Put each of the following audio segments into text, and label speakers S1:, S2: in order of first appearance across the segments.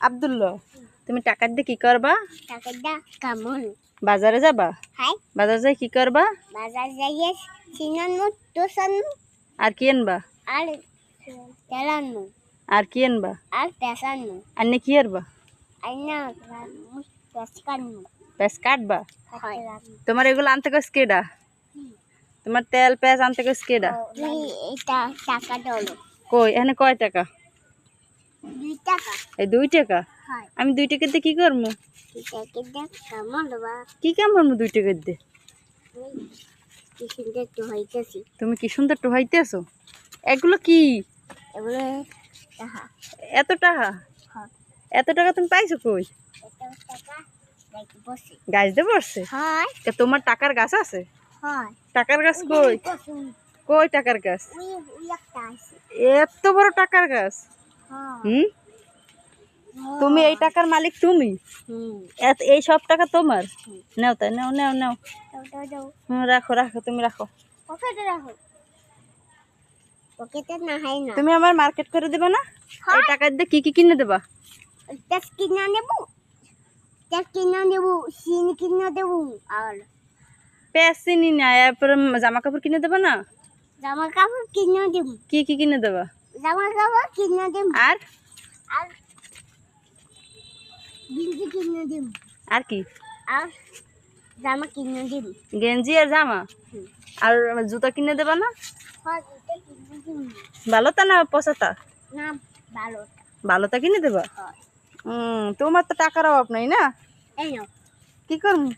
S1: আব্দুল্লাহ, তুমি টাকা দিয়ে কি করবা?
S2: টাকা দা কামন
S1: বাজারে যাবা?
S2: হাই
S1: বাজার যাই কি করবা?
S2: বাজার যাইয়ে সিনন মু তোসন
S1: আর কি আনবা?
S2: আর তেলান মু
S1: আর কি আনবা?
S2: আর পেশান মু
S1: আন্নে কি আরবা?
S2: আইনা মু পেশকান মু
S1: পেঁয়াজ কাটবা?
S2: হয়
S1: তোমার এগুলো আনতে কইস কেডা? তোমার তেল পেঁয়াজ আনতে কইস কেডা?
S2: তুই এটা টাকা দলো
S1: কই এখানে কয় টাকা?
S2: 2 টাকা
S1: এই 2 টাকা।
S2: হয়
S1: আমি 2 টাকা দিয়ে কি করবো?
S2: টাকা দা কামন লবা
S1: কি কাম করবো 2 টাকা দিয়ে?
S2: কি সুন্দর তো হইতেছি
S1: তুমি কি সুন্দর টোহাইতেছো। এগুলো কি?
S2: এগুলো টাকা
S1: এত টাকা?
S2: হয়
S1: এত টাকা তুমি পাইছো কই?
S2: এটা টাকা লাইক বসে
S1: গাছ দিয়ে পড়ছে?
S2: হয়
S1: তোমার টাকার গাছ আছে?
S2: হয়
S1: টাকার গাছ কই? কই টাকার গাছ?
S2: উই উই একটা আছে
S1: এত বড় টাকার গাছ?
S2: হয়
S1: তুমি এই টাকার মালিক তুমি? এই সব টাকা তোমার? নাও তাই নাও নাও নাও।
S2: দাও দাও
S1: রাখো রাখো, তুমি রাখো।
S2: পকেটে রাখো পকেটে না হয় না
S1: তুমি আমার মার্কেট করে দেবা না? এই টাকা দিয়ে কি কি কিনে দেবা?
S2: তেল কিনা নেবো চিনি কিনা দেবো আর
S1: পেঁয়াজ চিনি না, এরপরে জামা কাপড় কিনে দেবা না?
S2: জামা কাপড় কিনা দেবো
S1: কি কি কিনে দেবা?
S2: জামা কাপড় কিনা দেবো
S1: আর
S2: আর গেঞ্জি কিনা দেবো
S1: আর কি?
S2: আর জামা কিনা দেবো
S1: গেঞ্জি আর জামা? আর জুতা কিনে দেবা না?
S2: হয় এটা কিনা দেবো
S1: ভালোটা না পচাটা?
S2: না ভালো
S1: ভালোটা কিনে দেবা?
S2: হয়
S1: তোমার তো টাকার অভাব নাই না?
S2: এই নাও
S1: কি করবো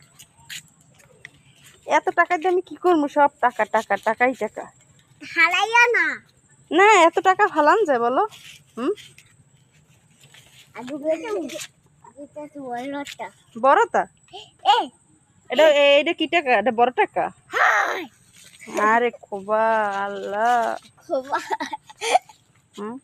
S1: এত টাকা দিয়ে? আমি কি করবো? সব টাকা টাকা টাকাই টাকা।
S2: হারাইয়া না
S1: না এত টাকা ফালান যায় বলো?
S2: আগে বলে এটা তো বড়টা
S1: বড়টা?
S2: এই
S1: এটা এটা কি টাকা? এটা বড় টাকা?
S2: হাই
S1: আরে খোবা আল্লাহ।
S2: খুব
S1: হুম